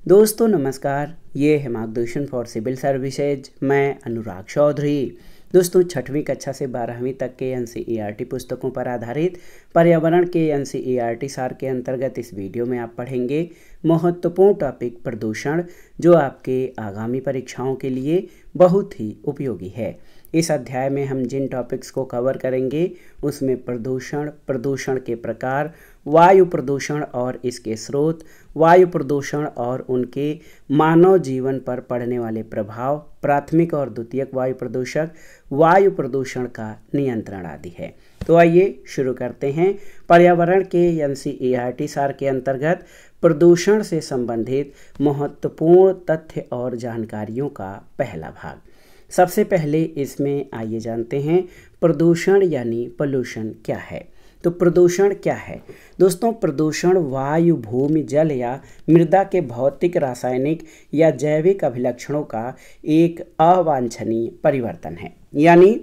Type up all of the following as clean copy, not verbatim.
दोस्तों नमस्कार, ये है मार्गदर्शन फॉर सिविल सर्विसेज। मैं अनुराग चौधरी। दोस्तों 6वीं कक्षा से 12वीं तक के एनसीईआरटी पुस्तकों पर आधारित पर्यावरण के एनसीईआरटी सार के अंतर्गत इस वीडियो में आप पढ़ेंगे महत्वपूर्ण टॉपिक प्रदूषण, जो आपके आगामी परीक्षाओं के लिए बहुत ही उपयोगी है। इस अध्याय में हम जिन टॉपिक्स को कवर करेंगे उसमें प्रदूषण के प्रकार, वायु प्रदूषण और इसके स्रोत, वायु प्रदूषण और उनके मानव जीवन पर पड़ने वाले प्रभाव, प्राथमिक और द्वितीयक वायु प्रदूषक, वायु प्रदूषण का नियंत्रण आदि है। तो आइए शुरू करते हैं। पर्यावरण के एनसीईआरटी सार के अंतर्गत प्रदूषण से संबंधित महत्वपूर्ण तथ्य और जानकारियों का पहला भाग। सबसे पहले इसमें आइए जानते हैं प्रदूषण यानी पोल्यूशन क्या है। तो प्रदूषण क्या है दोस्तों? प्रदूषण वायु, भूमि, जल या मृदा के भौतिक, रासायनिक या जैविक अभिलक्षणों का एक अवांछनीय परिवर्तन है। यानी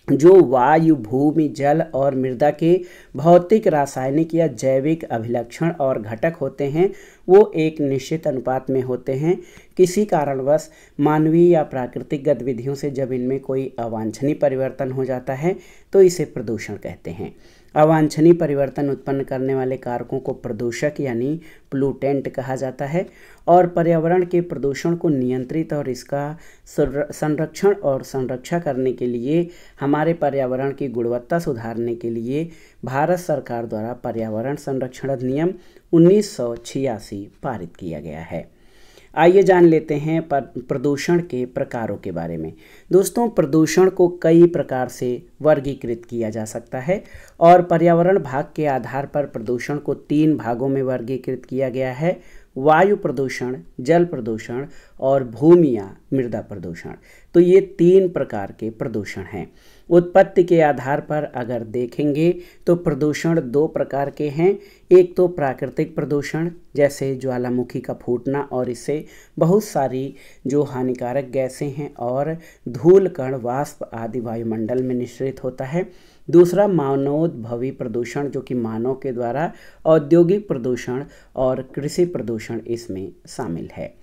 जो वायु, भूमि, जल और मृदा के भौतिक, रासायनिक या जैविक अभिलक्षण और घटक होते हैं, वो एक निश्चित अनुपात में होते हैं। किसी कारणवश मानवीय या प्राकृतिक गतिविधियों से जब इनमें कोई अवांछनीय परिवर्तन हो जाता है तो इसे प्रदूषण कहते हैं। अवांछनीय परिवर्तन उत्पन्न करने वाले कारकों को प्रदूषक यानी प्लूटेंट कहा जाता है। और पर्यावरण के प्रदूषण को नियंत्रित और इसका संरक्षण और संरक्षा करने के लिए, हमारे पर्यावरण की गुणवत्ता सुधारने के लिए भारत सरकार द्वारा पर्यावरण संरक्षण अधिनियम 1986 पारित किया गया है। आइए जान लेते हैं प्रदूषण के प्रकारों के बारे में। दोस्तों प्रदूषण को कई प्रकार से वर्गीकृत किया जा सकता है और पर्यावरण भाग के आधार पर प्रदूषण को 3 भागों में वर्गीकृत किया गया है: वायु प्रदूषण, जल प्रदूषण और भूमि या मृदा प्रदूषण। तो ये 3 प्रकार के प्रदूषण हैं। उत्पत्ति के आधार पर अगर देखेंगे तो प्रदूषण 2 प्रकार के हैं। एक तो प्राकृतिक प्रदूषण, जैसे ज्वालामुखी का फूटना और इससे बहुत सारी जो हानिकारक गैसें हैं और धूल कण, वाष्प आदि वायुमंडल में निःसृत होता है। दूसरा मानवोद्भवी प्रदूषण, जो कि मानव के द्वारा औद्योगिक प्रदूषण और कृषि प्रदूषण इसमें शामिल है।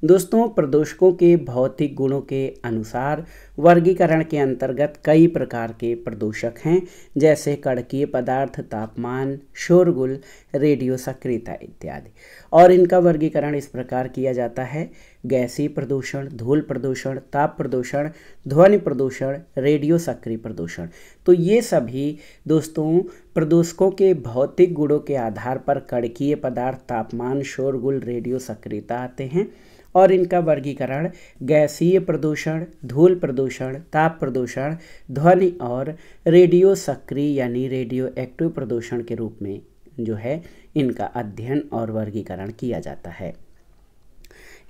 दोस्तों प्रदूषकों के भौतिक गुणों के अनुसार वर्गीकरण के अंतर्गत कई प्रकार के प्रदूषक हैं, जैसे कणकीय पदार्थ, तापमान, शोरगुल, रेडियो सक्रियता इत्यादि। और इनका वर्गीकरण इस प्रकार किया जाता है: गैसीय प्रदूषण, धूल प्रदूषण, ताप प्रदूषण, ध्वनि प्रदूषण, रेडियो सक्रिय प्रदूषण। तो ये सभी दोस्तों प्रदूषकों के भौतिक गुणों के आधार पर कणकीय पदार्थ, तापमान, शोरगुल, रेडियो सक्रियता आते हैं। और इनका वर्गीकरण गैसीय प्रदूषण, धूल प्रदूषण, ताप प्रदूषण, ध्वनि और रेडियो सक्रिय यानी रेडियो एक्टिव प्रदूषण के रूप में जो है इनका अध्ययन और वर्गीकरण किया जाता है।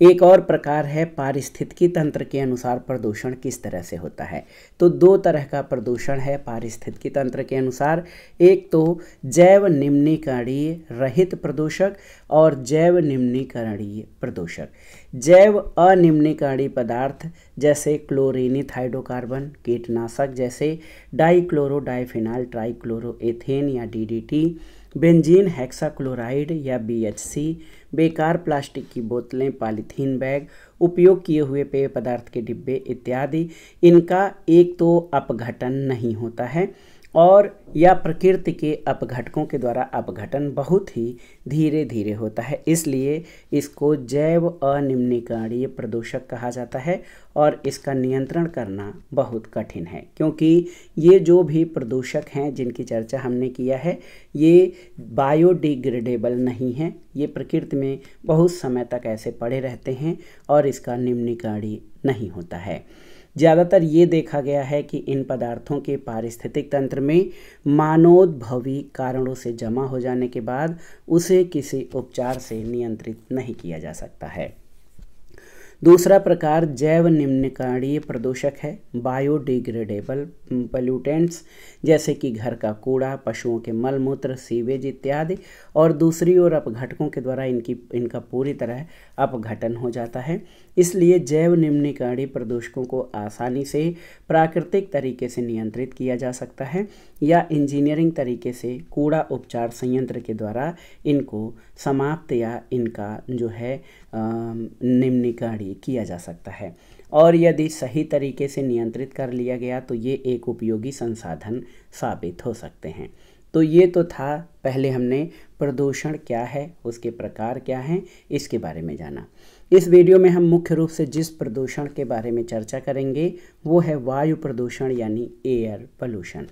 एक और प्रकार है पारिस्थितिकी तंत्र के अनुसार प्रदूषण किस तरह से होता है। तो 2 तरह का प्रदूषण है पारिस्थितिकी तंत्र के अनुसार। एक तो जैव निम्नीकरणीय रहित प्रदूषक और जैव निम्नीकरणीय प्रदूषक। जैव अनिम्नीकरणीय पदार्थ जैसे क्लोरीनित हाइड्रोकार्बन, कीटनाशक जैसे डाइक्लोरो डाइफिनाइल ट्राइक्लोरोएथेन या डीडीटी, बेंजीन हेक्साक्लोराइड या बीएचसी, बेकार प्लास्टिक की बोतलें, पॉलीथीन बैग, उपयोग किए हुए पेय पदार्थ के डिब्बे इत्यादि। इनका एक तो अपघटन नहीं होता है और या प्रकृति के अपघटकों के द्वारा अपघटन बहुत ही धीरे धीरे होता है, इसलिए इसको जैव अनिम्नीकरणीय प्रदूषक कहा जाता है। और इसका नियंत्रण करना बहुत कठिन है, क्योंकि ये जो भी प्रदूषक हैं जिनकी चर्चा हमने किया है, ये बायोडिग्रेडेबल नहीं हैं। ये प्रकृति में बहुत समय तक ऐसे पड़े रहते हैं और इसका निम्नीकरणीय नहीं होता है। ज़्यादातर ये देखा गया है कि इन पदार्थों के पारिस्थितिक तंत्र में मानवोद्भवी कारणों से जमा हो जाने के बाद उसे किसी उपचार से नियंत्रित नहीं किया जा सकता है। दूसरा प्रकार जैव निम्नकारीय प्रदूषक है, बायोडिग्रेडेबल पोल्यूटेंट्स, जैसे कि घर का कूड़ा, पशुओं के मल मूत्र, सीवेज इत्यादि। और दूसरी ओर अपघटकों के द्वारा इनका पूरी तरह अपघटन हो जाता है। इसलिए जैव निम्नकारीय प्रदूषकों को आसानी से प्राकृतिक तरीके से नियंत्रित किया जा सकता है या इंजीनियरिंग तरीके से कूड़ा उपचार संयंत्र के द्वारा इनको समाप्त या इनका जो है निम्नकारीय किया जा सकता है। और यदि सही तरीके से नियंत्रित कर लिया गया तो ये एक उपयोगी संसाधन साबित हो सकते हैं। तो ये तो था, पहले हमने प्रदूषण क्या है, उसके प्रकार क्या हैं, इसके बारे में जाना। इस वीडियो में हम मुख्य रूप से जिस प्रदूषण के बारे में चर्चा करेंगे वो है वायु प्रदूषण यानी एयर पोल्यूशन।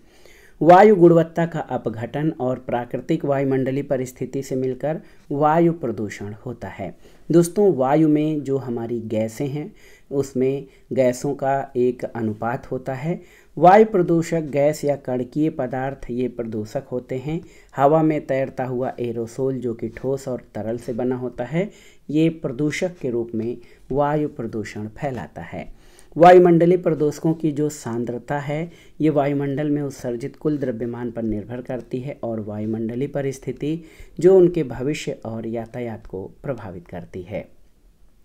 वायु गुणवत्ता का अपघटन और प्राकृतिक वायुमंडलीय परिस्थिति से मिलकर वायु प्रदूषण होता है। दोस्तों, वायु में जो हमारी गैसें हैं उसमें गैसों का एक अनुपात होता है। वायु प्रदूषक गैस या कणकीय पदार्थ ये प्रदूषक होते हैं। हवा में तैरता हुआ एरोसोल जो कि ठोस और तरल से बना होता है, ये प्रदूषक के रूप में वायु प्रदूषण फैलाता है। वायुमंडलीय प्रदूषकों की जो सांद्रता है ये वायुमंडल में उत्सर्जित कुल द्रव्यमान पर निर्भर करती है और वायुमंडलीय परिस्थिति जो उनके भविष्य और यातायात को प्रभावित करती है।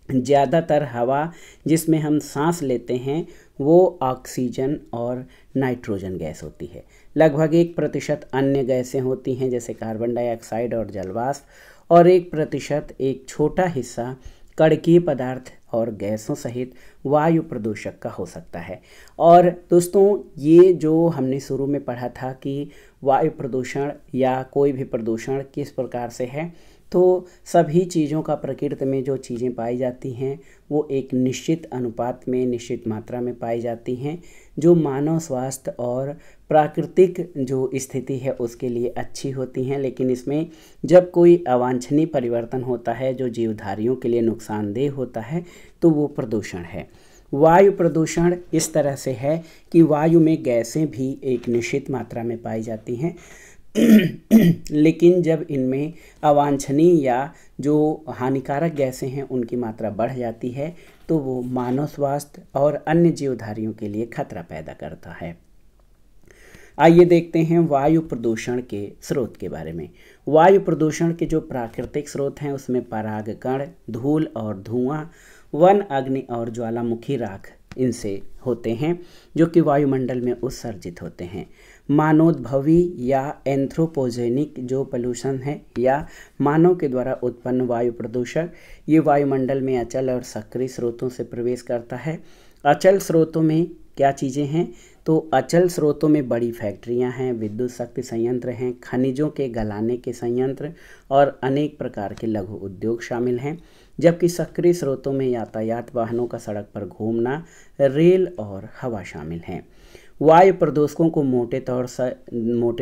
ज़्यादातर हवा जिसमें हम सांस लेते हैं वो ऑक्सीजन और नाइट्रोजन गैस होती है। लगभग 1% अन्य गैसें होती हैं जैसे कार्बन डाइऑक्साइड और जलवाष्प, और 1% एक छोटा हिस्सा कणकीय पदार्थ और गैसों सहित वायु प्रदूषक का हो सकता है। और दोस्तों, ये जो हमने शुरू में पढ़ा था कि वायु प्रदूषण या कोई भी प्रदूषण किस प्रकार से है, तो सभी चीज़ों का प्रकृति में जो चीज़ें पाई जाती हैं वो एक निश्चित अनुपात में, निश्चित मात्रा में पाई जाती हैं जो मानव स्वास्थ्य और प्राकृतिक जो स्थिति है उसके लिए अच्छी होती हैं। लेकिन इसमें जब कोई अवांछनीय परिवर्तन होता है जो जीवधारियों के लिए नुकसानदेह होता है तो वो प्रदूषण है। वायु प्रदूषण इस तरह से है कि वायु में गैसें भी एक निश्चित मात्रा में पाई जाती हैं लेकिन जब इनमें अवांछनीय या जो हानिकारक गैसें हैं उनकी मात्रा बढ़ जाती है तो वो मानव स्वास्थ्य और अन्य जीवधारियों के लिए खतरा पैदा करता है। आइए देखते हैं वायु प्रदूषण के स्रोत के बारे में। वायु प्रदूषण के जो प्राकृतिक स्रोत हैं उसमें परागकण, धूल और धुआं, वन अग्नि और ज्वालामुखी राख इनसे होते हैं जो कि वायुमंडल में उत्सर्जित होते हैं। मानवोद्भवी या एंथ्रोपोजेनिक जो पोल्यूशन है या मानव के द्वारा उत्पन्न वायु प्रदूषक ये वायुमंडल में अचल और सक्रिय स्रोतों से प्रवेश करता है। अचल स्रोतों में क्या चीज़ें हैं, तो अचल स्रोतों में बड़ी फैक्ट्रियां हैं, विद्युत शक्ति संयंत्र हैं, खनिजों के गलाने के संयंत्र और अनेक प्रकार के लघु उद्योग शामिल हैं। जबकि सक्रिय स्रोतों में यातायात, वाहनों का सड़क पर घूमना, रेल और हवा शामिल हैं। वायु प्रदूषकों को मोटे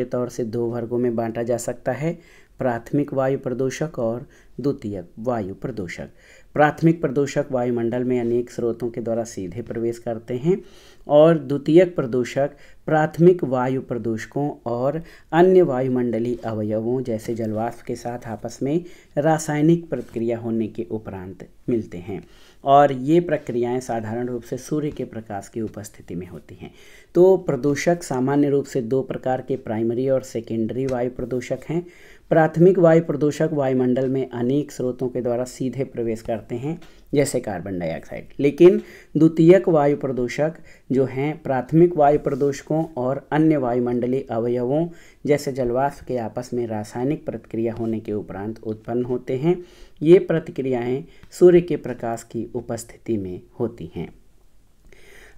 तौर से दो वर्गों में बांटा जा सकता है, प्राथमिक वायु प्रदूषक और द्वितीयक वायु प्रदूषक। प्राथमिक प्रदूषक वायुमंडल में अनेक स्रोतों के द्वारा सीधे प्रवेश करते हैं और द्वितीयक प्रदूषक प्राथमिक वायु प्रदूषकों और अन्य वायुमंडलीय अवयवों जैसे जलवाष्प के साथ आपस में रासायनिक प्रक्रिया होने के उपरांत मिलते हैं। और ये प्रक्रियाएं साधारण रूप से सूर्य के प्रकाश की उपस्थिति में होती हैं। तो प्रदूषक सामान्य रूप से दो प्रकार के प्राइमरी और सेकेंडरी वायु प्रदूषक हैं। प्राथमिक वायु प्रदूषक वायुमंडल में अनेक स्रोतों के द्वारा सीधे प्रवेश करते हैं जैसे कार्बन डाइऑक्साइड। लेकिन द्वितीयक वायु प्रदूषक जो हैं प्राथमिक वायु प्रदूषकों और अन्य वायुमंडलीय अवयवों जैसे जलवाष्प के आपस में रासायनिक प्रतिक्रिया होने के उपरांत उत्पन्न होते हैं। ये प्रतिक्रियाएं सूर्य के प्रकाश की उपस्थिति में होती हैं।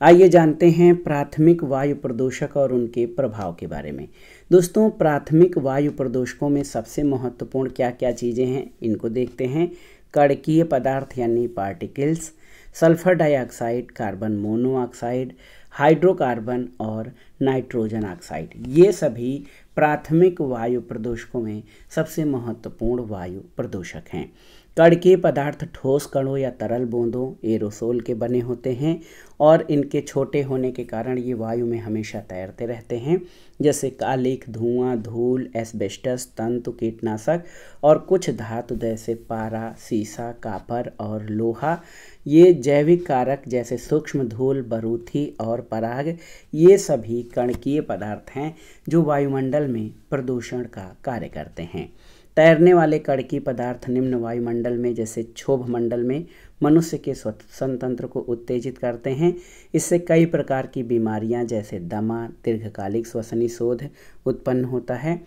आइए जानते हैं प्राथमिक वायु प्रदूषक और उनके प्रभाव के बारे में। दोस्तों, प्राथमिक वायु प्रदूषकों में सबसे महत्वपूर्ण क्या क्या चीज़ें हैं इनको देखते हैं। कणकीय पदार्थ यानी particles, sulphur dioxide, carbon monoxide, hydrocarbon और नाइट्रोजन ऑक्साइड, ये सभी प्राथमिक वायु प्रदूषकों में सबसे महत्वपूर्ण वायु प्रदूषक हैं। कणकीय पदार्थ ठोस कणों या तरल बूंदों एरोसोल के बने होते हैं और इनके छोटे होने के कारण ये वायु में हमेशा तैरते रहते हैं, जैसे कालिख, धुआं, धूल, एस्बेस्टस, तंतु, कीटनाशक और कुछ धातु जैसे पारा, सीसा, कापर और लोहा। ये जैविक कारक जैसे सूक्ष्म धूल, बारूदी और पराग, ये सभी कणकीय पदार्थ हैं जो वायुमंडल में प्रदूषण का कार्य करते हैं। तैरने वाले कणकीय पदार्थ निम्न वायुमंडल में जैसे क्षोभ मंडल में मनुष्य के श्वसन तंत्र को उत्तेजित करते हैं। इससे कई प्रकार की बीमारियां जैसे दमा, दीर्घकालिक श्वसनी शोथ उत्पन्न होता है।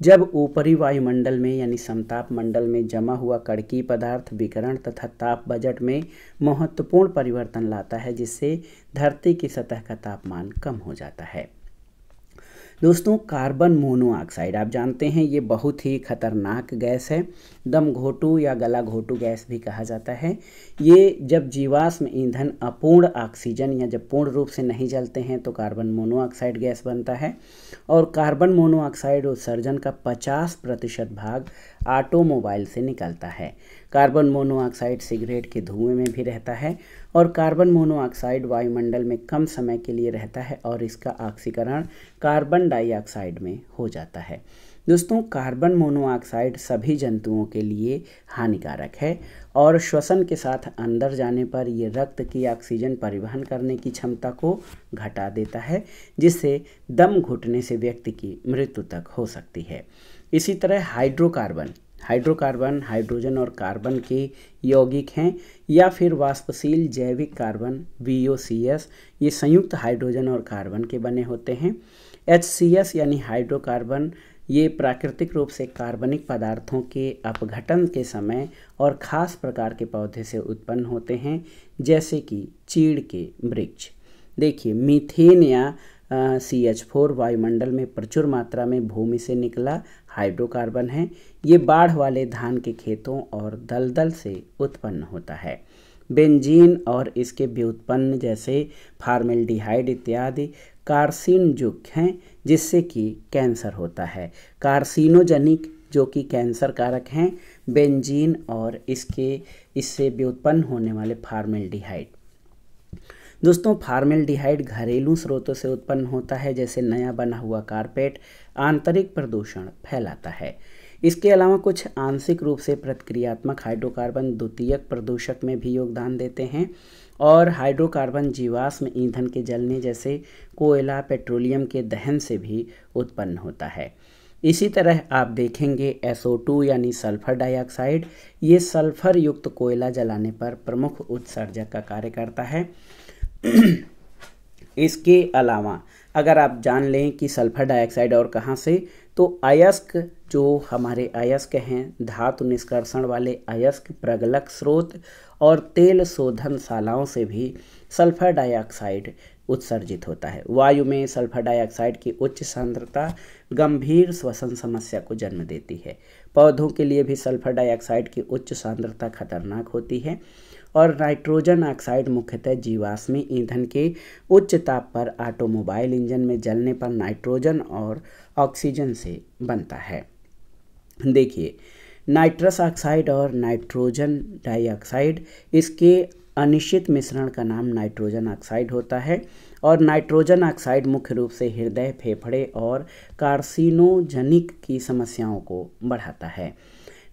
जब ऊपरी वायुमंडल में यानी समताप मंडल में जमा हुआ कणकीय पदार्थ विकिरण तथा ताप बजट में महत्वपूर्ण परिवर्तन लाता है, जिससे धरती की सतह का तापमान कम हो जाता है। दोस्तों, कार्बन मोनोऑक्साइड आप जानते हैं ये बहुत ही खतरनाक गैस है। दम घोटू या गला घोटू गैस भी कहा जाता है। ये जब जीवाश्म ईंधन अपूर्ण ऑक्सीजन या जब पूर्ण रूप से नहीं जलते हैं तो कार्बन मोनोऑक्साइड गैस बनता है। और कार्बन मोनोऑक्साइड उत्सर्जन का 50% भाग ऑटोमोबाइल से निकलता है। कार्बन मोनोऑक्साइड सिगरेट के धुएं में भी रहता है और कार्बन मोनोऑक्साइड वायुमंडल में कम समय के लिए रहता है और इसका ऑक्सीकरण कार्बन डाइऑक्साइड में हो जाता है। दोस्तों, कार्बन मोनोऑक्साइड सभी जंतुओं के लिए हानिकारक है और श्वसन के साथ अंदर जाने पर ये रक्त की ऑक्सीजन परिवहन करने की क्षमता को घटा देता है, जिससे दम घुटने से व्यक्ति की मृत्यु तक हो सकती है। इसी तरह हाइड्रोकार्बन हाइड्रोजन और कार्बन के यौगिक हैं या फिर वाष्पशील जैविक कार्बन VOCs, ये संयुक्त हाइड्रोजन और कार्बन के बने होते हैं। HCS यानी हाइड्रोकार्बन, ये प्राकृतिक रूप से कार्बनिक पदार्थों के अपघटन के समय और खास प्रकार के पौधे से उत्पन्न होते हैं, जैसे कि चीड़ के वृक्ष। देखिए, मीथेन या CH4 वायुमंडल में प्रचुर मात्रा में भूमि से निकला हाइड्रोकार्बन है। ये बाढ़ वाले धान के खेतों और दलदल से उत्पन्न होता है। बेंजीन और इसके व्युत्पन्न जैसे फार्मेल्डिहाइड इत्यादि कार्सिनोजेनिक हैं, जिससे कि कैंसर होता है। कार्सिनोजेनिक जो कि कैंसर कारक हैं, बेंजीन और इससे व्युत्पन्न होने वाले फार्मेल्डिहाइड। दोस्तों, फार्मेल्डिहाइड घरेलू स्रोतों से उत्पन्न होता है, जैसे नया बना हुआ कारपेट आंतरिक प्रदूषण फैलाता है। इसके अलावा कुछ आंशिक रूप से प्रतिक्रियात्मक हाइड्रोकार्बन द्वितीयक प्रदूषक में भी योगदान देते हैं और हाइड्रोकार्बन जीवाश्म ईंधन के जलने जैसे कोयला, पेट्रोलियम के दहन से भी उत्पन्न होता है। इसी तरह आप देखेंगे SO2 यानी सल्फर डाइऑक्साइड, ये सल्फर युक्त कोयला जलाने पर प्रमुख उत्सर्जक का कार्य करता है। इसके अलावा अगर आप जान लें कि सल्फर डाइऑक्साइड और कहाँ से, तो अयस्क, जो हमारे अयस्क हैं, धातु निष्कर्षण वाले अयस्क, प्रगलक स्रोत और तेल शोधनशालाओं से भी सल्फर डाइऑक्साइड उत्सर्जित होता है। वायु में सल्फर डाइऑक्साइड की उच्च सांद्रता गंभीर श्वसन समस्या को जन्म देती है। पौधों के लिए भी सल्फर डाइऑक्साइड की उच्च सांद्रता खतरनाक होती है और नाइट्रोजन ऑक्साइड मुख्यतः जीवाश्मी ईंधन के उच्च ताप पर ऑटोमोबाइल इंजन में जलने पर नाइट्रोजन और ऑक्सीजन से बनता है। देखिए, नाइट्रस ऑक्साइड और नाइट्रोजन डाइऑक्साइड, इसके अनिश्चित मिश्रण का नाम नाइट्रोजन ऑक्साइड होता है और नाइट्रोजन ऑक्साइड मुख्य रूप से हृदय, फेफड़े और कार्सिनोजेनिक की समस्याओं को बढ़ाता है।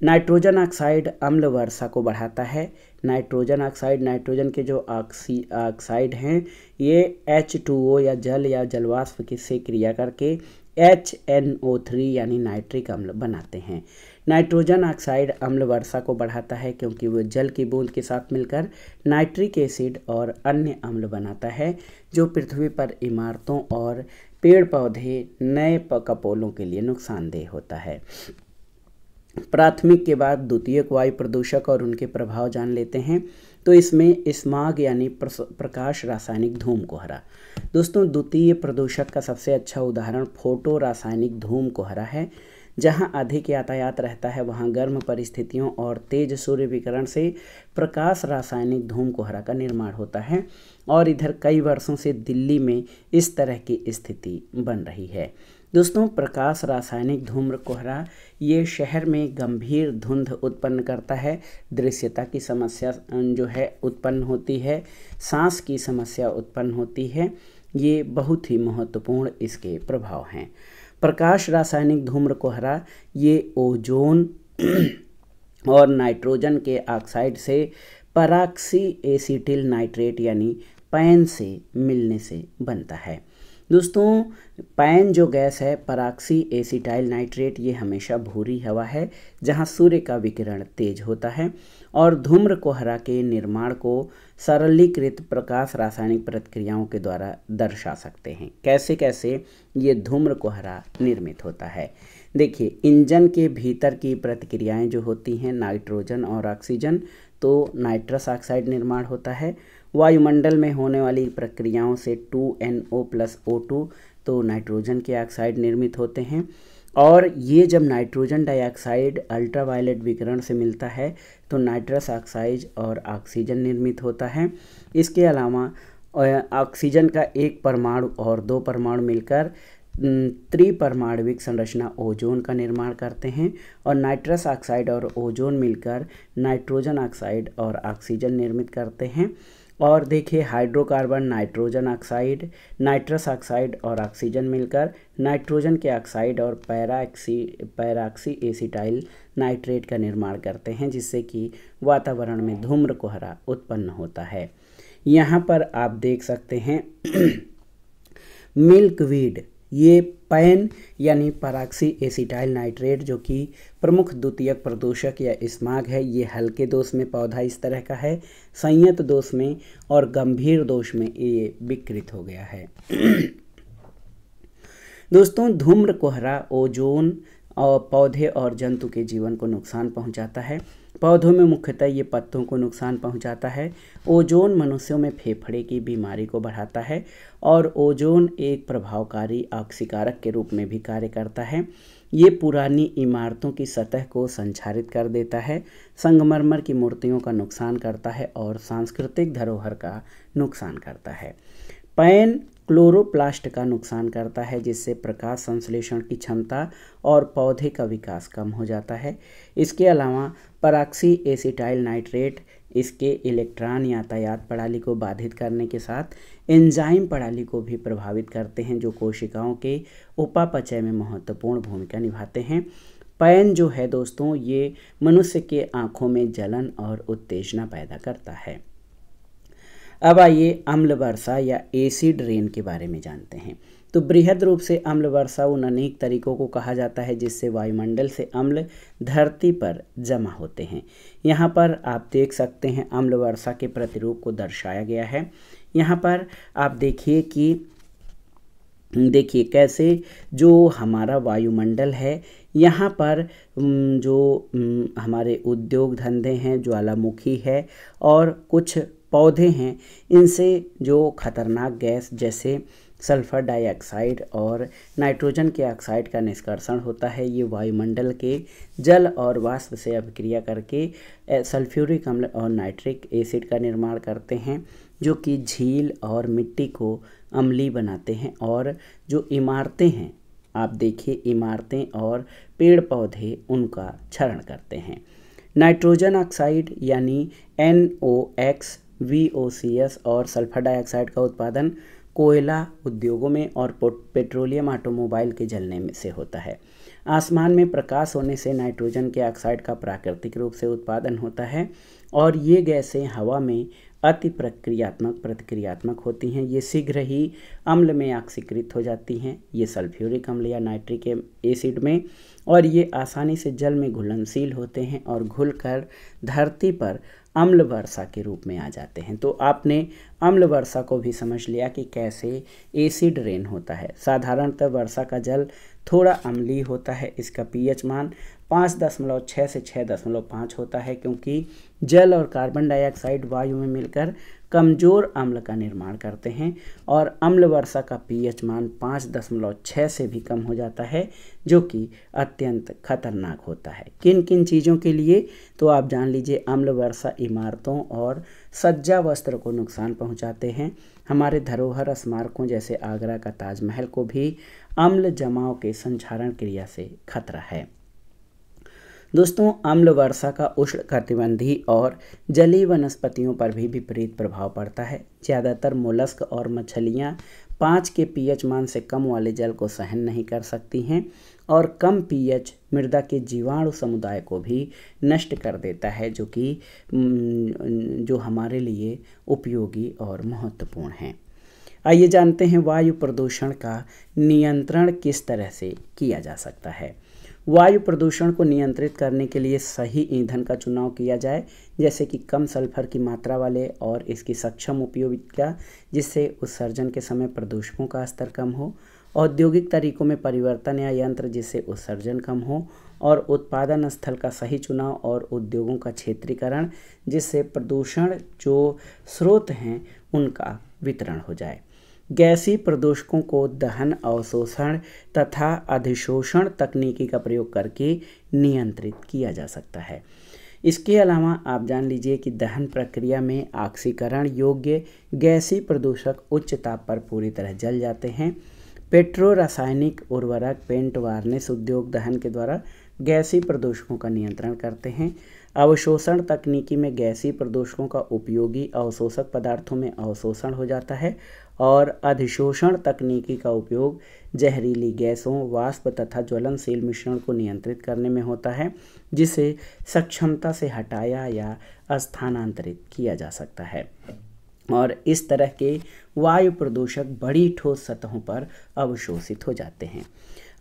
नाइट्रोजन ऑक्साइड अम्ल वर्षा को बढ़ाता है। नाइट्रोजन ऑक्साइड, नाइट्रोजन के जो ऑक्साइड हैं, ये H2O या जल या जलवाष्प से क्रिया करके HNO3 यानी नाइट्रिक अम्ल बनाते हैं। नाइट्रोजन ऑक्साइड अम्ल वर्षा को बढ़ाता है क्योंकि वो जल की बूंद के साथ मिलकर नाइट्रिक एसिड और अन्य अम्ल बनाता है, जो पृथ्वी पर इमारतों और पेड़ पौधे नए कपोलों के लिए नुकसानदेह होता है। प्राथमिक के बाद द्वितीयक वायु प्रदूषक और उनके प्रभाव जान लेते हैं। तो इसमें स्मॉग यानी प्रकाश रासायनिक धूम कोहरा। दोस्तों, द्वितीय प्रदूषक का सबसे अच्छा उदाहरण फोटो रासायनिक धूम कोहरा है। जहां अधिक यातायात रहता है वहां गर्म परिस्थितियों और तेज सूर्य विकिरण से प्रकाश रासायनिक धूम कोहरा का निर्माण होता है और इधर कई वर्षों से दिल्ली में इस तरह की स्थिति बन रही है। दोस्तों, प्रकाश रासायनिक धूम्र कोहरा ये शहर में गंभीर धुंध उत्पन्न करता है, दृश्यता की समस्या जो है उत्पन्न होती है, सांस की समस्या उत्पन्न होती है। ये बहुत ही महत्वपूर्ण इसके प्रभाव हैं। प्रकाश रासायनिक धूम्र कोहरा ये ओजोन और नाइट्रोजन के ऑक्साइड से पराक्सी एसिटिल नाइट्रेट यानी पैन से मिलने से बनता है। दोस्तों, पैन जो गैस है, पराक्सी एसिटाइल नाइट्रेट, ये हमेशा भूरी हवा है जहां सूर्य का विकिरण तेज होता है और धूम्र कोहरा के निर्माण को सरलीकृत प्रकाश रासायनिक प्रक्रियाओं के द्वारा दर्शा सकते हैं। कैसे कैसे ये धूम्र कोहरा निर्मित होता है? देखिए, इंजन के भीतर की प्रतिक्रियाएं जो होती हैं, नाइट्रोजन और ऑक्सीजन, तो नाइट्रस ऑक्साइड निर्माण होता है। वायुमंडल में होने वाली प्रक्रियाओं से 2NO+O2, तो नाइट्रोजन के ऑक्साइड निर्मित होते हैं। और ये जब नाइट्रोजन डाइऑक्साइड अल्ट्रावायलेट विकिरण से मिलता है तो नाइट्रस ऑक्साइड और ऑक्सीजन निर्मित होता है। इसके अलावा ऑक्सीजन का एक परमाणु और दो परमाणु मिलकर त्रिपरमाणविक संरचना ओजोन का निर्माण करते हैं और नाइट्रस ऑक्साइड और ओजोन मिलकर नाइट्रोजन ऑक्साइड और ऑक्सीजन निर्मित करते हैं। और देखिए, hydrocarbon, nitrogen oxide, nitrous oxide और ऑक्सीजन मिलकर नाइट्रोजन के ऑक्साइड और पैराक्सी एसिटाइल नाइट्रेट का निर्माण करते हैं, जिससे कि वातावरण में धूम्र कोहरा उत्पन्न होता है। यहाँ पर आप देख सकते हैं मिल्कवीड, ये पैन यानी पराक्सी एसिटाइल नाइट्रेट जो कि प्रमुख द्वितीयक प्रदूषक या स्माग है, ये हल्के दोष में पौधा इस तरह का है, संयत दोष में और गंभीर दोष में ये विकृत हो गया है। दोस्तों, धूम्र कोहरा ओजोन और पौधे और जंतु के जीवन को नुकसान पहुंचाता है। पौधों में मुख्यतः ये पत्तों को नुकसान पहुंचाता है। ओजोन मनुष्यों में फेफड़े की बीमारी को बढ़ाता है और ओजोन एक प्रभावकारी ऑक्सीकारक के रूप में भी कार्य करता है। ये पुरानी इमारतों की सतह को संक्षारित कर देता है, संगमरमर की मूर्तियों का नुकसान करता है और सांस्कृतिक धरोहर का नुकसान करता है। पैन क्लोरोप्लास्ट का नुकसान करता है, जिससे प्रकाश संश्लेषण की क्षमता और पौधे का विकास कम हो जाता है। इसके अलावा पराक्सी एसिटाइल नाइट्रेट इसके इलेक्ट्रॉन यातायात प्रणाली को बाधित करने के साथ एंजाइम प्रणाली को भी प्रभावित करते हैं, जो कोशिकाओं के उपापचय में महत्वपूर्ण भूमिका निभाते हैं। पैन जो है दोस्तों, ये मनुष्य के आँखों में जलन और उत्तेजना पैदा करता है। अब आइए अम्ल वर्षा या एसिड रेन के बारे में जानते हैं। तो बृहद रूप से अम्ल वर्षा उन अनेक तरीकों को कहा जाता है जिससे वायुमंडल से अम्ल धरती पर जमा होते हैं। यहाँ पर आप देख सकते हैं अम्ल वर्षा के प्रतिरूप को दर्शाया गया है। यहाँ पर आप देखिए कि कैसे जो हमारा वायुमंडल है, यहाँ पर जो हमारे उद्योग धंधे हैं, ज्वालामुखी है और कुछ पौधे हैं, इनसे जो खतरनाक गैस जैसे सल्फर डाइऑक्साइड और नाइट्रोजन के ऑक्साइड का निष्कर्षण होता है। ये वायुमंडल के जल और वाष्प से अभिक्रिया करके सल्फ्यूरिक अम्ल और नाइट्रिक एसिड का निर्माण करते हैं, जो कि झील और मिट्टी को अम्लीय बनाते हैं। और जो इमारतें हैं, आप देखिए इमारतें और पेड़ पौधे उनका क्षरण करते हैं। नाइट्रोजन ऑक्साइड यानी NOx, VOCs और सल्फर डाइऑक्साइड का उत्पादन कोयला उद्योगों में और पेट्रोलियम ऑटोमोबाइल के जलने में से होता है। आसमान में प्रकाश होने से नाइट्रोजन के ऑक्साइड का प्राकृतिक रूप से उत्पादन होता है और ये गैसें हवा में अति प्रतिक्रियात्मक होती हैं। ये शीघ्र ही अम्ल में ऑक्सीकृत हो जाती हैं, ये सल्फ्यूरिक अम्ल या नाइट्रिक एसिड में, और ये आसानी से जल में घुलनशील होते हैं और घुलकर धरती पर अम्ल वर्षा के रूप में आ जाते हैं। तो आपने अम्ल वर्षा को भी समझ लिया कि कैसे एसिड रेन होता है। साधारणतः वर्षा का जल थोड़ा अम्लीय होता है। इसका pH मान 5.6 से 6.5 होता है, क्योंकि जल और कार्बन डाइऑक्साइड वायु में मिलकर कमज़ोर अम्ल का निर्माण करते हैं और अम्ल वर्षा का pH मान 5.6 से भी कम हो जाता है, जो कि अत्यंत खतरनाक होता है। किन किन चीज़ों के लिए? तो आप जान लीजिए, अम्ल वर्षा इमारतों और सज्जा वस्त्र को नुकसान पहुंचाते हैं। हमारे धरोहर स्मारकों जैसे आगरा का ताजमहल को भी अम्ल जमाव के संचारण क्रिया से खतरा है। दोस्तों, अम्ल वर्षा का उष्णकटिबंधीय और जलीय वनस्पतियों पर भी विपरीत प्रभाव पड़ता है। ज़्यादातर मोलस्क और मछलियाँ 5 के पीएच मान से कम वाले जल को सहन नहीं कर सकती हैं और कम पीएच मृदा के जीवाणु समुदाय को भी नष्ट कर देता है, जो हमारे लिए उपयोगी और महत्वपूर्ण है। आइए जानते हैं वायु प्रदूषण का नियंत्रण किस तरह से किया जा सकता है। वायु प्रदूषण को नियंत्रित करने के लिए सही ईंधन का चुनाव किया जाए, जैसे कि कम सल्फर की मात्रा वाले और इसकी सक्षम उपयोगिता, जिससे उत्सर्जन के समय प्रदूषकों का स्तर कम हो। औद्योगिक तरीकों में परिवर्तन या यंत्र जिससे उत्सर्जन कम हो, और उत्पादन स्थल का सही चुनाव और उद्योगों का क्षेत्रीकरण, जिससे प्रदूषण जो स्रोत हैं उनका वितरण हो जाए। गैसीय प्रदूषकों को दहन, अवशोषण तथा अधिशोषण तकनीकी का प्रयोग करके नियंत्रित किया जा सकता है। इसके अलावा आप जान लीजिए कि दहन प्रक्रिया में ऑक्सीकरण योग्य गैसीय प्रदूषक उच्च ताप पर पूरी तरह जल जाते हैं। पेट्रो रासायनिक उर्वरक, पेंट, वार्निश उद्योग दहन के द्वारा गैसीय प्रदूषकों का नियंत्रण करते हैं। अवशोषण तकनीकी में गैसीय प्रदूषकों का उपयोगी अवशोषक पदार्थों में अवशोषण हो जाता है, और अधिशोषण तकनीकी का उपयोग जहरीली गैसों, वाष्प तथा ज्वलनशील मिश्रण को नियंत्रित करने में होता है, जिसे सक्षमता से हटाया या स्थानांतरित किया जा सकता है। और इस तरह के वायु प्रदूषक बड़ी ठोस सतहों पर अवशोषित हो जाते हैं।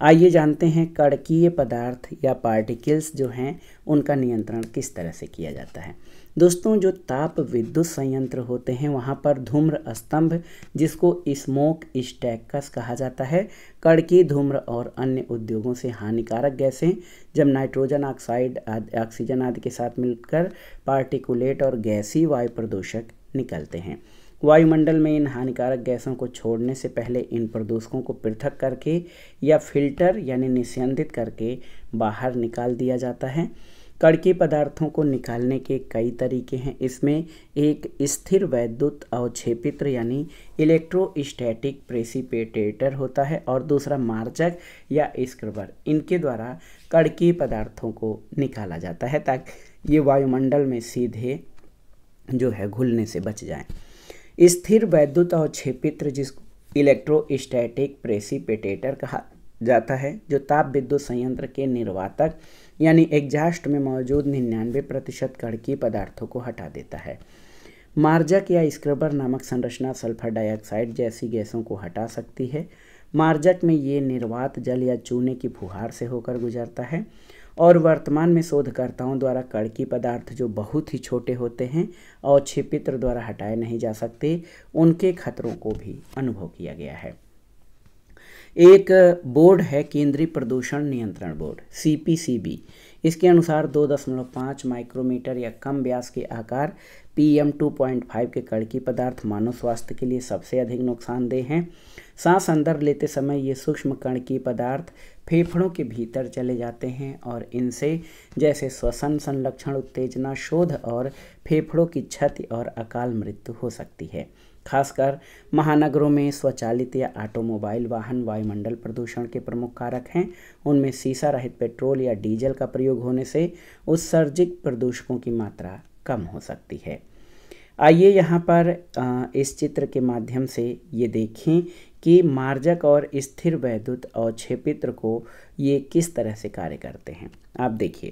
आइए जानते हैं कणकीय पदार्थ या पार्टिकल्स जो हैं उनका नियंत्रण किस तरह से किया जाता है। दोस्तों, जो ताप विद्युत संयंत्र होते हैं वहाँ पर धूम्र स्तंभ, जिसको स्मोक स्टैकस कहा जाता है, कणकीय धूम्र और अन्य उद्योगों से हानिकारक गैसें जब नाइट्रोजन ऑक्साइड, ऑक्सीजन आदि के साथ मिलकर पार्टिकुलेट और गैसीय वायु प्रदूषक निकलते हैं। वायुमंडल में इन हानिकारक गैसों को छोड़ने से पहले इन प्रदूषकों को पृथक करके या फिल्टर यानी निस्यंदित करके बाहर निकाल दिया जाता है। कणकीय पदार्थों को निकालने के कई तरीके हैं। इसमें एक स्थिर वैद्युत अवक्षेपित्र यानी इलेक्ट्रोस्टैटिक प्रेसिपिटेटर होता है, और दूसरा मार्जक या स्क्रबर। इनके द्वारा कणकीय पदार्थों को निकाला जाता है ताकि ये वायुमंडल में सीधे जो है घुलने से बच जाएं। स्थिर वैद्युत अवक्षेपित्र जिसको इलेक्ट्रोस्टैटिक प्रेसिपिटेटर कहा जाता है, जो ताप विद्युत संयंत्र के निर्वातक यानी एग्जास्ट में मौजूद 99% कणकीय पदार्थों को हटा देता है। मार्जक या स्क्रबर नामक संरचना सल्फर डाइऑक्साइड जैसी गैसों को हटा सकती है। मार्जक में ये निर्वात जल या चूने की फुहार से होकर गुजरता है, और वर्तमान में शोधकर्ताओं द्वारा कणकीय पदार्थ जो बहुत ही छोटे होते हैं और क्षिपित्र द्वारा हटाए नहीं जा सकते, उनके खतरों को भी अनुभव किया गया है। एक बोर्ड है केंद्रीय प्रदूषण नियंत्रण बोर्ड CPCB। इसके अनुसार 2.5 माइक्रोमीटर या कम व्यास के आकार PM 2.5 के कणकीय पदार्थ मानव स्वास्थ्य के लिए सबसे अधिक नुकसानदेह हैं। सांस अंदर लेते समय ये सूक्ष्म कणकीय पदार्थ फेफड़ों के भीतर चले जाते हैं और इनसे जैसे श्वसन, संलक्षण, उत्तेजना, शोध और फेफड़ों की क्षति और अकाल मृत्यु हो सकती है। खासकर महानगरों में स्वचालित या ऑटोमोबाइल वाहन वायुमंडल प्रदूषण के प्रमुख कारक हैं। उनमें शीशा रहित पेट्रोल या डीजल का प्रयोग होने से उत्सर्जित प्रदूषकों की मात्रा कम हो सकती है। आइए यहाँ पर इस चित्र के माध्यम से ये देखें कि मार्जक और स्थिर वैद्युत अवक्षेपित्र को ये किस तरह से कार्य करते हैं। आप देखिए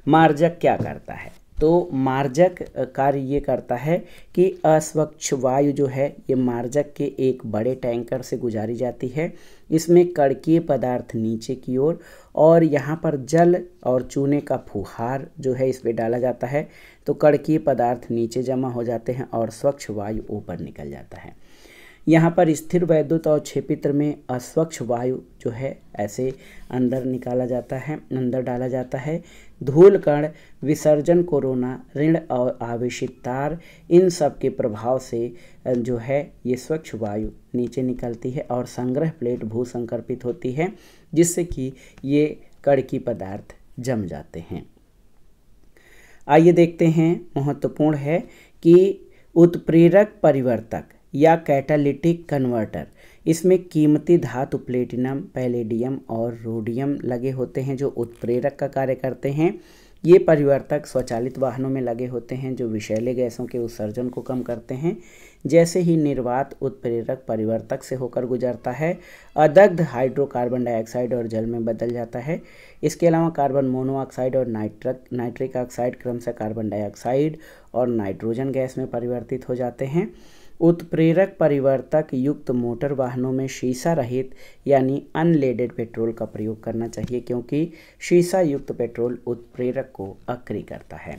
मार्जक क्या करता है। तो मार्जक कार्य ये करता है कि अस्वच्छ वायु जो है ये मार्जक के एक बड़े टैंकर से गुजारी जाती है। इसमें कणकीय पदार्थ नीचे की ओर और यहाँ पर जल और चूने का फुहार जो है इस पे डाला जाता है, तो कणकीय पदार्थ नीचे जमा हो जाते हैं और स्वच्छ वायु ऊपर निकल जाता है। यहाँ पर स्थिर वैद्युत अवक्षेपित्र में अस्वच्छ वायु जो है ऐसे अंदर निकाला जाता है, अंदर डाला जाता है। धूल कण, विसर्जन, कोरोना, ऋण और आवेशित तार, इन सब के प्रभाव से जो है ये स्वच्छ वायु नीचे निकलती है और संग्रह प्लेट भूसंकर्पित होती है, जिससे कि ये कणकीय पदार्थ जम जाते हैं। आइए देखते हैं, महत्वपूर्ण है कि उत्प्रेरक परिवर्तक या कैटालिटिक कन्वर्टर। इसमें कीमती धातु प्लेटिनम, पैलेडियम और रोडियम लगे होते हैं जो उत्प्रेरक का कार्य करते हैं। ये परिवर्तक स्वचालित वाहनों में लगे होते हैं जो विषैले गैसों के उत्सर्जन को कम करते हैं। जैसे ही निर्वात उत्प्रेरक परिवर्तक से होकर गुजरता है, अदग्ध हाइड्रोकार्बन डाइऑक्साइड और जल में बदल जाता है। इसके अलावा कार्बन मोनोऑक्साइड और नाइट्रिक ऑक्साइड क्रमशः कार्बन डाइऑक्साइड और नाइट्रोजन गैस में परिवर्तित हो जाते हैं। उत्प्रेरक परिवर्तक युक्त मोटर वाहनों में शीशा रहित यानी अनलेडेड पेट्रोल का प्रयोग करना चाहिए, क्योंकि शीशा युक्त पेट्रोल उत्प्रेरक को अक्रिय करता है।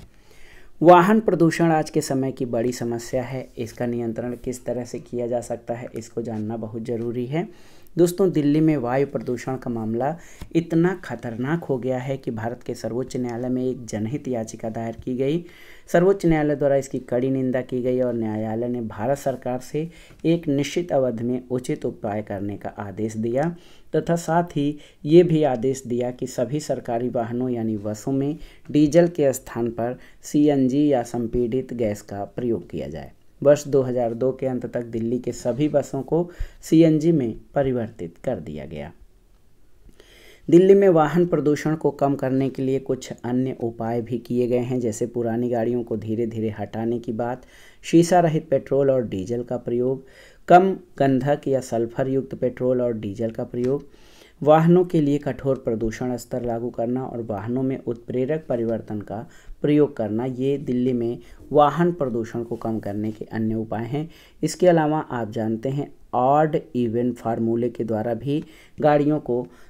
वाहन प्रदूषण आज के समय की बड़ी समस्या है। इसका नियंत्रण किस तरह से किया जा सकता है, इसको जानना बहुत ज़रूरी है। दोस्तों, दिल्ली में वायु प्रदूषण का मामला इतना खतरनाक हो गया है कि भारत के सर्वोच्च न्यायालय में एक जनहित याचिका दायर की गई। सर्वोच्च न्यायालय द्वारा इसकी कड़ी निंदा की गई और न्यायालय ने भारत सरकार से एक निश्चित अवधि में उचित उपाय करने का आदेश दिया तथा साथ ही ये भी आदेश दिया कि सभी सरकारी वाहनों यानी बसों में डीजल के स्थान पर सीएनजी या संपीड़ित गैस का प्रयोग किया जाए। वर्ष 2002 के अंत तक दिल्ली के सभी बसों को सीएनजी में परिवर्तित कर दिया गया। दिल्ली में वाहन प्रदूषण को कम करने के लिए कुछ अन्य उपाय भी किए गए हैं, जैसे पुरानी गाड़ियों को धीरे धीरे हटाने की बात, शीशा रहित पेट्रोल और डीजल का प्रयोग, कम गंधक या सल्फर युक्त पेट्रोल और डीजल का प्रयोग, वाहनों के लिए कठोर प्रदूषण स्तर लागू करना और वाहनों में उत्प्रेरक परिवर्तन का प्रयोग करना। ये दिल्ली में वाहन प्रदूषण को कम करने के अन्य उपाय हैं। इसके अलावा आप जानते हैं ऑड इवन फार्मूले के द्वारा भी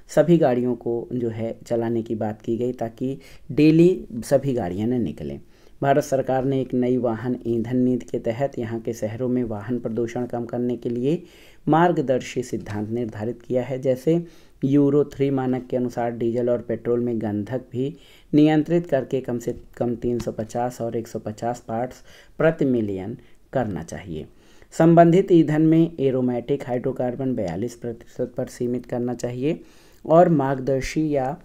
सभी गाड़ियों को जो है चलाने की बात की गई ताकि डेली सभी गाड़ियां न निकलें। भारत सरकार ने एक नई वाहन ईंधन नीति के तहत यहाँ के शहरों में वाहन प्रदूषण कम करने के लिए मार्गदर्शी सिद्धांत निर्धारित किया है। जैसे यूरो 3 मानक के अनुसार डीजल और पेट्रोल में गंधक भी नियंत्रित करके कम से कम 350 और 150 पार्ट्स प्रति मिलियन करना चाहिए। संबंधित ईंधन में एरोमेटिक हाइड्रोकार्बन 42% पर सीमित करना चाहिए और मार्गदर्शी या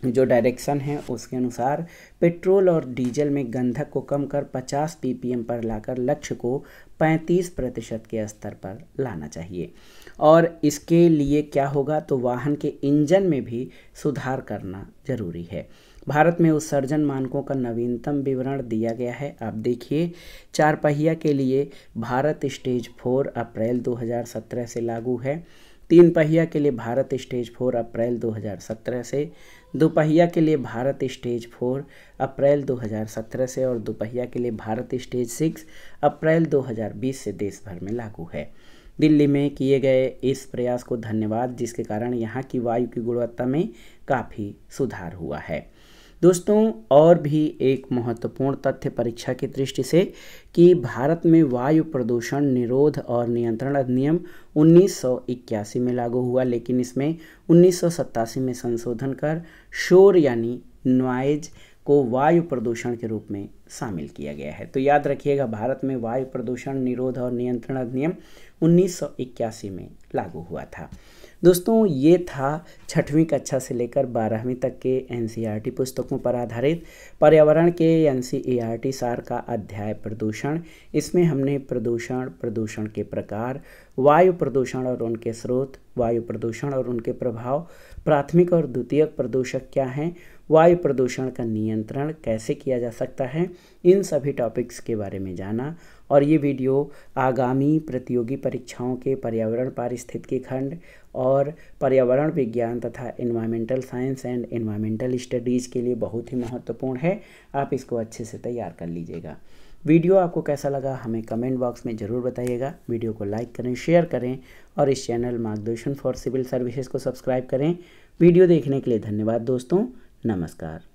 जो डायरेक्शन है उसके अनुसार पेट्रोल और डीजल में गंधक को कम कर 50 ppm पर लाकर लक्ष्य को 35% के स्तर पर लाना चाहिए। और इसके लिए क्या होगा, तो वाहन के इंजन में भी सुधार करना जरूरी है। भारत में उत्सर्जन मानकों का नवीनतम विवरण दिया गया है। आप देखिए, 4 पहिया के लिए भारत स्टेज 4 अप्रैल 2017 से लागू है, 3 पहिया के लिए भारत स्टेज 4 अप्रैल 2017 से, 2 पहिया के लिए भारत स्टेज 4 अप्रैल 2017 से और 2 पहिया के लिए भारत स्टेज 6 अप्रैल 2020 से देश भर में लागू है। दिल्ली में किए गए इस प्रयास को धन्यवाद, जिसके कारण यहाँ की वायु की गुणवत्ता में काफ़ी सुधार हुआ है। दोस्तों, और भी एक महत्वपूर्ण तथ्य परीक्षा की दृष्टि से कि भारत में वायु प्रदूषण निरोध और नियंत्रण अधिनियम 1981 में लागू हुआ, लेकिन इसमें 1987 में संशोधन कर शोर यानी नॉइज को वायु प्रदूषण के रूप में शामिल किया गया है। तो याद रखिएगा, भारत में वायु प्रदूषण निरोध और नियंत्रण अधिनियम 1981 में लागू हुआ था। दोस्तों, ये था 6वीं कक्षा से लेकर 12वीं तक के एनसीईआरटी पुस्तकों पर आधारित पर्यावरण के एनसीईआरटी सार का अध्याय प्रदूषण। इसमें हमने प्रदूषण के प्रकार, वायु प्रदूषण और उनके स्रोत, वायु प्रदूषण और उनके प्रभाव, प्राथमिक और द्वितीयक प्रदूषक क्या हैं, वायु प्रदूषण का नियंत्रण कैसे किया जा सकता है, इन सभी टॉपिक्स के बारे में जाना। और ये वीडियो आगामी प्रतियोगी परीक्षाओं के पर्यावरण पारिस्थितिकी खंड और पर्यावरण विज्ञान तथा environmental science and environmental studies के लिए बहुत ही महत्वपूर्ण है। आप इसको अच्छे से तैयार कर लीजिएगा। वीडियो आपको कैसा लगा हमें कमेंट बॉक्स में ज़रूर बताइएगा। वीडियो को लाइक करें, शेयर करें और इस चैनल मार्गदर्शन फॉर सिविल सर्विसेज को सब्सक्राइब करें। वीडियो देखने के लिए धन्यवाद दोस्तों। नमस्कार।